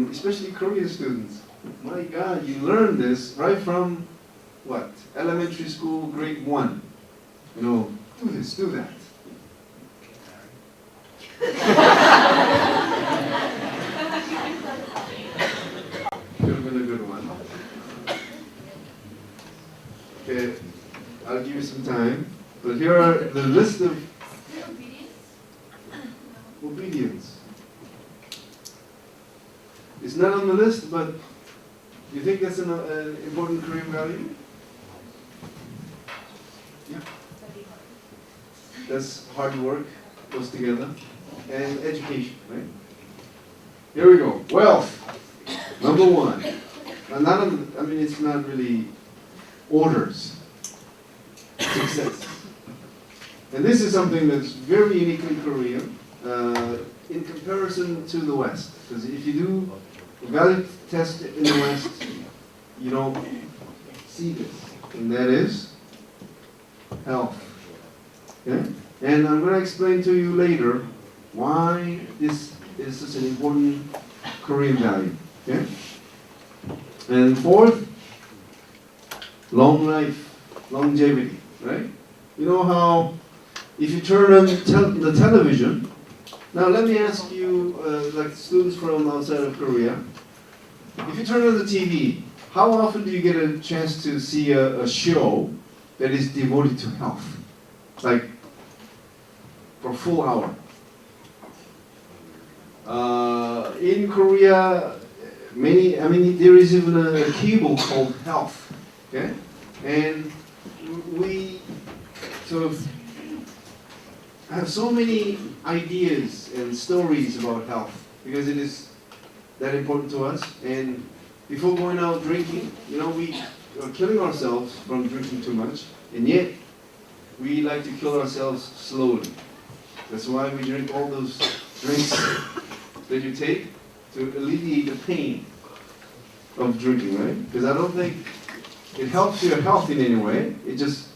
Especially Korean students. My God, you learn this right from what? Elementary school, grade 1. You know, do this, do that. Could have been a good one. Okay, I'll give you some time. But here are the list of obedience. It's not on the list, but you think that's an important Korean value? Yeah. That's hard work, goes together, and education, right? Here we go. Wealth, number 1. Not on, I mean, it's not really orders. Success. And this is something that's very uniquely Korean in comparison to the West. Because if you do a value test in the West, you don't see this. And that is health. Okay? And I'm going to explain to you later why this is such an important Korean value. Okay? And 4th, long life, longevity, right? You know how if you turn on the television, now let me ask you, like students from outside of Korea, if you turn on the TV, how often do you get a chance to see a show that is devoted to health? Like, for a full hour. In Korea, there is even a cable called Health, okay? And we sort of have so many ideas and stories about health because it is that important to us. And before going out drinking, you know, we are killing ourselves from drinking too much, and yet we like to kill ourselves slowly. That's why we drink all those drinks that you take to alleviate the pain of drinking, right? Because I don't think it helps your health in any way. It just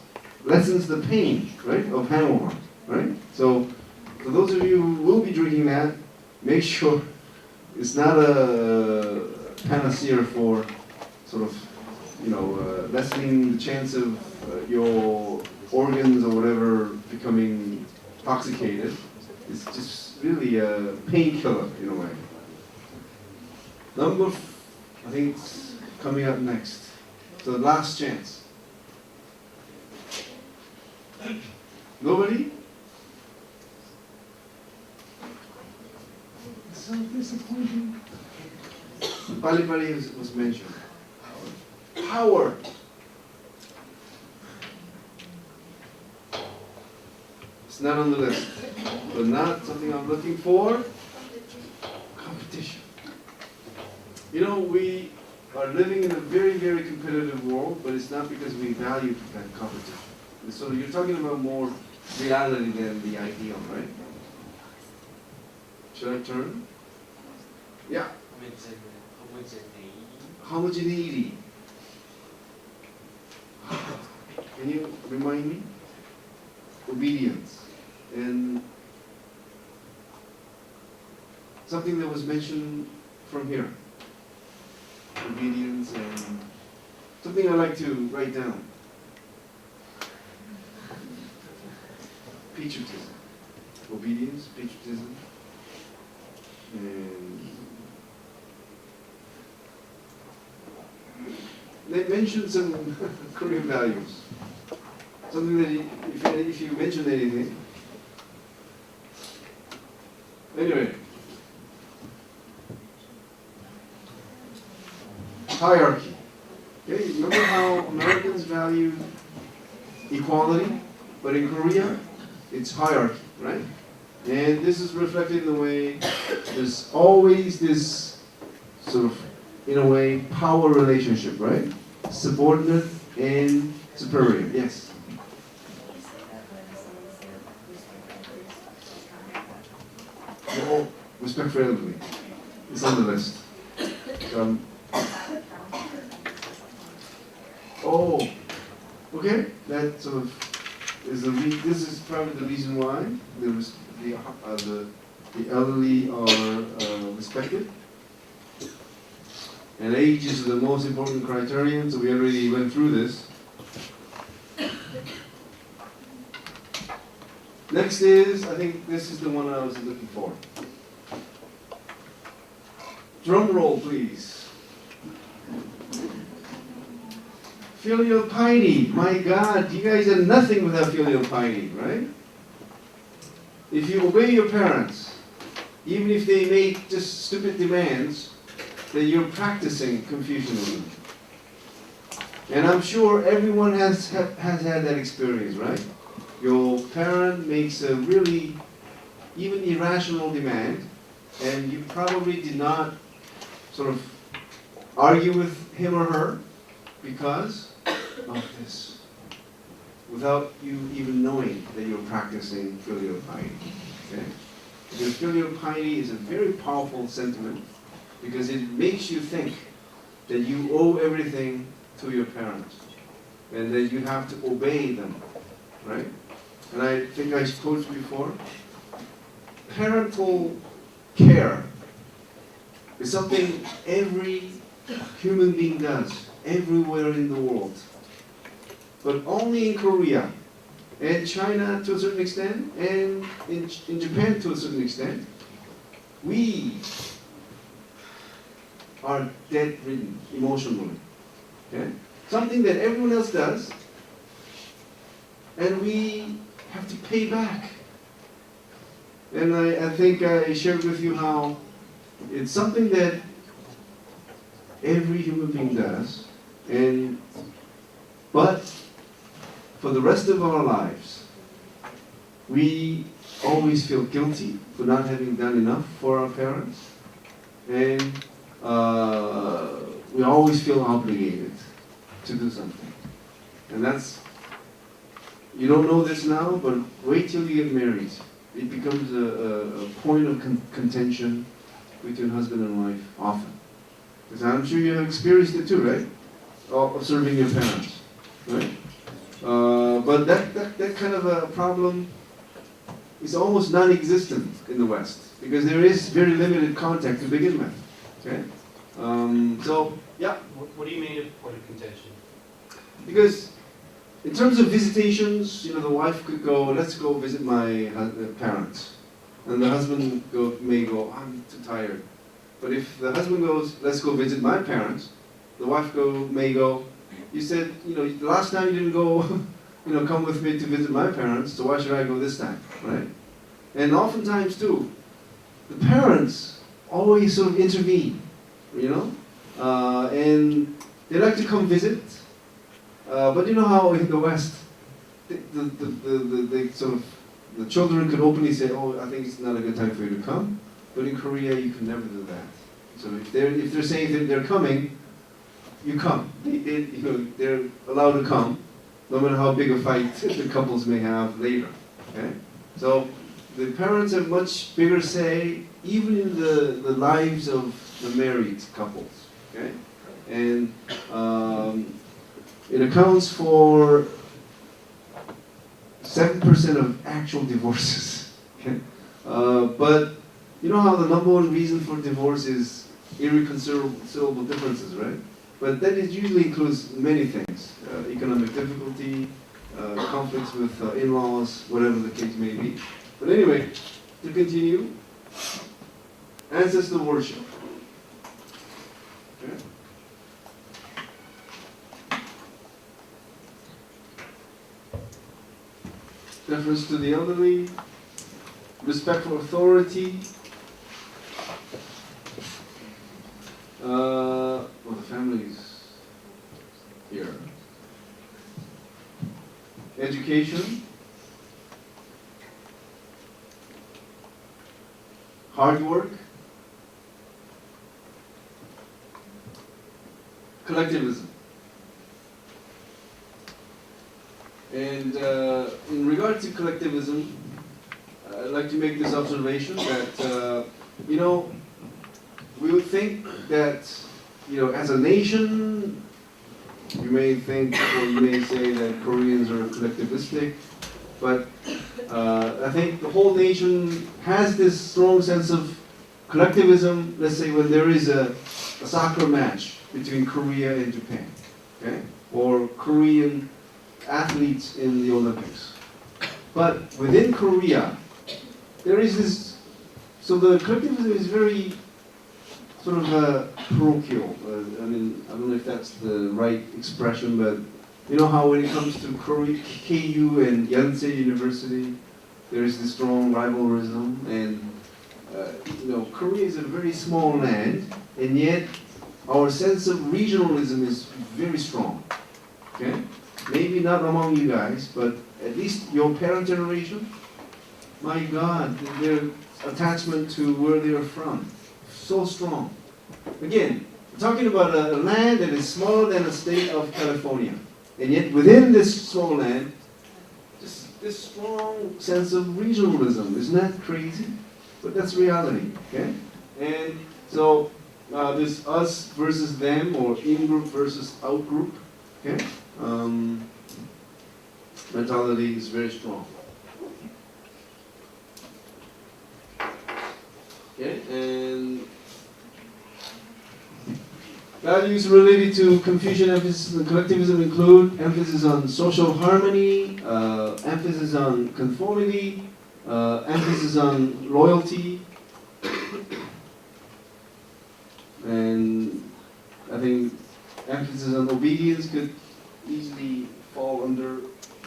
lessens the pain, right, of hangover, right? So for those of you who will be drinking that, make sure it's not a panacea for sort of, you know, lessening the chance of your organs or whatever becoming intoxicated. It's just really a painkiller in a way. I think it's coming up next. So last chance. Nobody? So disappointing. Bali was mentioned. Power. It's not on the list, but not something I'm looking for. Competition. You know, we are living in a very, very competitive world, but it's not because we value that competition. And so you're talking about more reality than the ideal, right? Should I turn? Yeah. Homogeneity. Can you remind me? Obedience. And something that was mentioned from here. Obedience and something I like to write down. Patriotism. Obedience, patriotism, and they mentioned some Korean values. Something that if you mention anything. Anyway. Hierarchy. Okay, remember how Americans value equality, but in Korea, it's hierarchy, right? And this is reflected in the way there's always this sort of, in a way, power relationship, right? Subordinate and superior. Yes. respect for elderly. It's on the list. Oh, okay. That sort of is this is probably the reason why the elderly are respected. And age is the most important criterion, so we already went through this. Next is, I think this is the one I was looking for. Drum roll, please. Filial piety. My God, you guys are nothing without filial piety, right? If you obey your parents, even if they make just stupid demands, then you're practicing Confucianism. And I'm sure everyone has had that experience, right? Your parent makes a really even irrational demand, and you probably did not sort of argue with him or her because of this, without you even knowing that you're practicing filial piety. Okay? Because filial piety is a very powerful sentiment because it makes you think that you owe everything to your parents and that you have to obey them, right? And I think I told you before, parental care is something every human being does, everywhere in the world. But only in Korea, and China to a certain extent, and in Japan to a certain extent, we are debt-ridden emotionally. Okay? Something that everyone else does, and we have to pay back. And I think I shared with you how it's something that every human being does, but for the rest of our lives, we always feel guilty for not having done enough for our parents, and we always feel obligated to do something. And that's, you don't know this now, but wait till you get married. It becomes a point of contention between husband and wife often. Because I'm sure you have experienced it too, right? Observing your parents, right? But that kind of a problem is almost non-existent in the West because there is very limited contact to begin with. Okay, so yeah. What do you mean a point of contention? Because in terms of visitations, the wife could go, let's go visit my parents, and the husband may go, I'm too tired. But if the husband goes, let's go visit my parents, the wife may go, you said, the last time you didn't go, come with me to visit my parents, so why should I go this time, right? And oftentimes too, the parents always sort of intervene, and they like to come visit, but you know how in the West, the children could openly say, oh, I think it's not a good time for you to come, but in Korea you can never do that. So if they're saying that they're coming, you come. They're allowed to come, no matter how big a fight the couples may have later. Okay? So the parents have much bigger say, even in the lives of the married couples. Okay? And it accounts for 7% of actual divorces. Okay? But you know how the number one reason for divorce is irreconcilable differences, right? But that usually includes many things, economic difficulty, conflicts with in-laws, whatever the case may be. But anyway, to continue, ancestor worship. Okay. Deference to the elderly, respect for authority. Well, the families here. Education. Hard work. Collectivism. And in regard to collectivism, I'd like to make this observation that you know, we would think that, you know, as a nation, you may think or you may say that Koreans are collectivistic, but I think the whole nation has this strong sense of collectivism. Let's say when there is a soccer match between Korea and Japan, okay, or Korean athletes in the Olympics. But within Korea, there is this, so the collectivism is very sort of parochial. I mean, I don't know if that's the right expression, but you know how when it comes to Korea, KU and Yonsei University, there is this strong rivalrism, and you know, Korea is a very small land, and yet our sense of regionalism is very strong. Okay, maybe not among you guys, but at least your parent generation. My God, their attachment to where they are from, so strong. Again, we're talking about a land that is smaller than the state of California. And yet within this small land, just this strong sense of regionalism. Isn't that crazy? But that's reality, okay? And so this us versus them, or in-group versus out-group, okay? Mentality is very strong. Okay, and values related to Confucian emphasis on collectivism include emphasis on social harmony, emphasis on conformity, emphasis on loyalty, and I think emphasis on obedience could easily fall under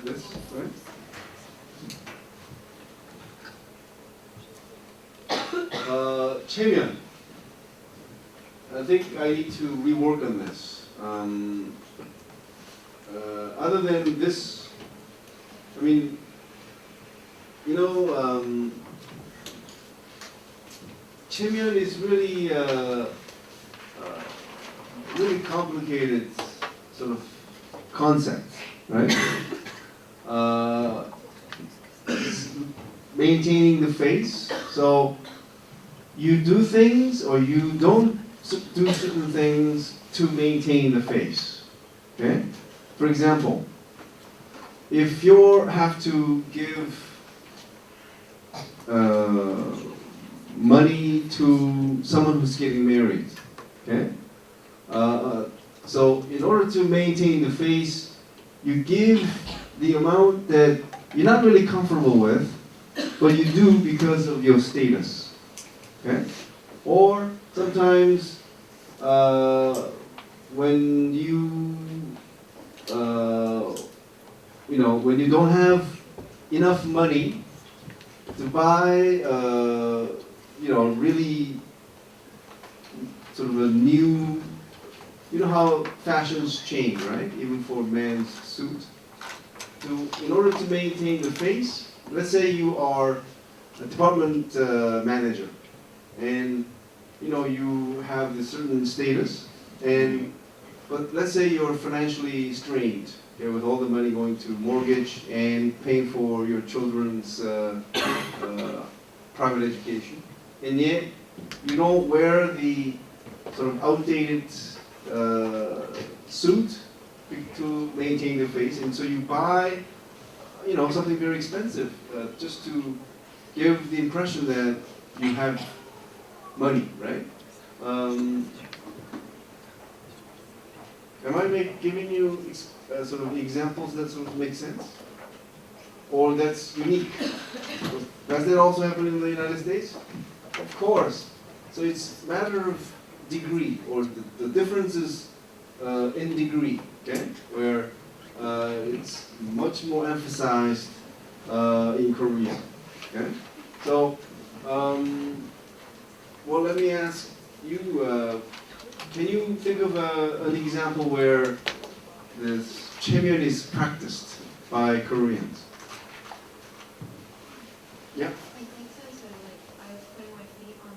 this, right? 체면. I think I need to rework on this. Other than this, I mean, you know, 체면 is really, really complicated sort of concept, right? Maintaining the face. So you do things or you don't do certain things to maintain the face. Okay? For example, if you have to give money to someone who's getting married, okay? So in order to maintain the face, you give the amount that you're not really comfortable with, but you do because of your status. Okay? Or sometimes when you know, when you don't have enough money to buy, you know, really sort of a new, you know how fashions change, right? Even for men's suit. So in order to maintain the face, let's say you are a department manager, and you know you have this certain status, but let's say you're financially strained, okay, with all the money going to mortgage and paying for your children's private education, and yet you don't wear the sort of outdated suit to maintain the face, and so you buy, you know, something very expensive just to give the impression that you have money, right? Am I giving you sort of examples that sort of make sense? Or that's unique? Does that also happen in the United States? Of course. So it's a matter of degree, or the difference is in degree, okay? Where it's much more emphasized in Korea, okay? So, well, let me ask you, can you think of an example where this 체면 is practiced by Koreans? Yeah? I think so. So like I was putting my feet on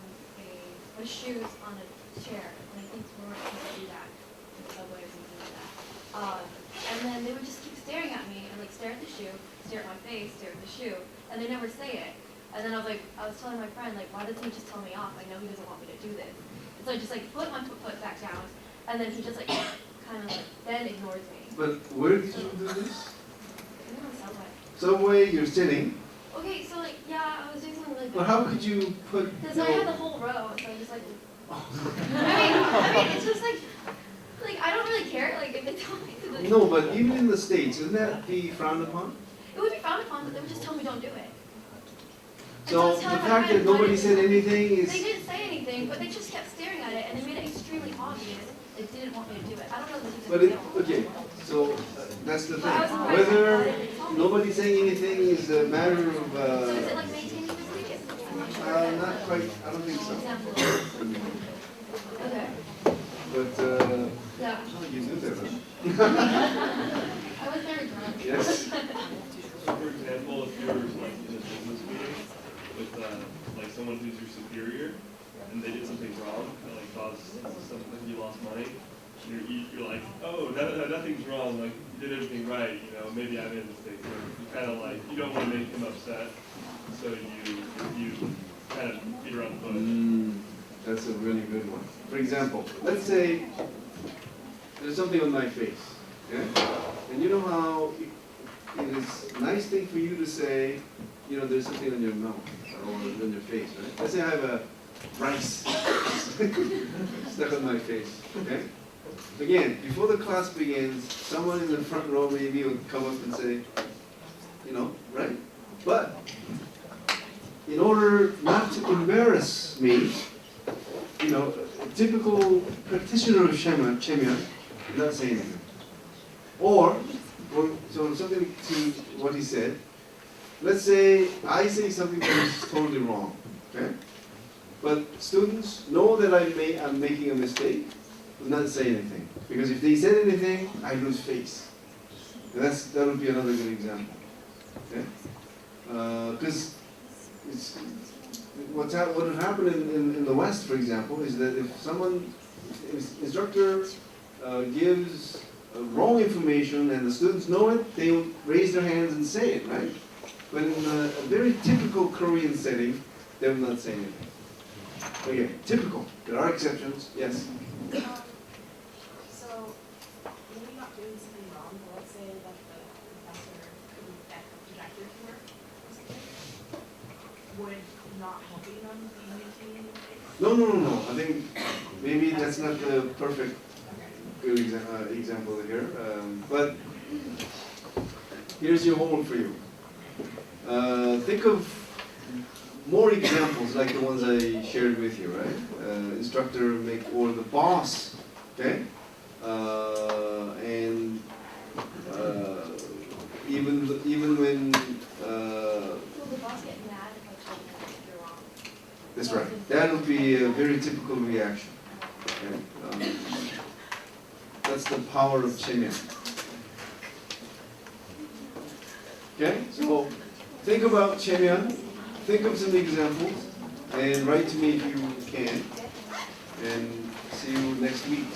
my shoes on a chair, and I think more people do that in the subway or something like that. And then they would just keep staring at me and like stare at the shoe, stare at my face, stare at the shoe, and they never say it. And then I was telling my friend, like, why doesn't he just tell me off? I know he doesn't want me to do this. And so I just like put my foot back down, and then he just like kind of like then ignores me. But where did you do this? Even on Subway. Somewhere you're sitting. Okay, so like yeah, I was doing something like But how could you put? because I had the whole row, so I just like. I mean, it's just like I don't really care. Like if they tell me to. Like, No, but even in the States, isn't that be frowned upon? it would be frowned upon, but they would just tell me don't do it. And So I was the telling my fact friend, that nobody why said didn't- anything They is. didn't say anything, but they just kept staring at it, and they made it extremely obvious they didn't want me to do it. I don't know if this is But it, okay, so that's the thing. Whether nobody saying anything is a matter of, So is it like maintaining the belief? I'm not sure. not quite, I don't think so. Example. Okay. But, Yeah. you knew that, huh? I was very drunk. Yes. So for example, if you're like in a business meeting with like someone who's your superior and they did something wrong, that like caused something, you lost money, you're like, oh, nothing's wrong, like you did everything right, you know, maybe I made a mistake. So you kind of like, you don't want to make him upset, so you kind of beat around the bush. That's a really good one. For example, let's say there's something on my face, yeah? And you know how it is a nice thing for you to say, you know, there's something on your mouth or on your face, right? Let's say I have a rice stuck on my face, okay? Again, before the class begins, someone in the front row maybe will come up and say, you know, right? But in order not to embarrass me, you know, a typical practitioner of Chemya, not say anything. Or so something to what he said. Let's say I say something that is totally wrong, okay? But students know that I'm making a mistake, but not say anything. Because if they said anything, I lose face. And that would be another good example. Okay? Because what would happen in the West, for example, is that if instructor gives wrong information and the students know it, they will raise their hands and say it, right? But in a very typical Korean setting, they will not say anything. Okay, typical. There are exceptions, yes. So, when you're not doing something wrong, but let's say that the professor couldn't get a projector to work or something, would not helping them be maintaining the face? No. I think maybe that's not the perfect Okay. good example here. But here's your homework for you. Think of more examples like the ones I shared with you, right? Instructor or the boss, okay? And even when Will the boss get mad if I tell him that you're wrong? that's right. That would be a very typical reaction. Okay? That's the power of Chemya. Okay, so think about Chemya. Think of some examples and write to me if you can. And see you next week.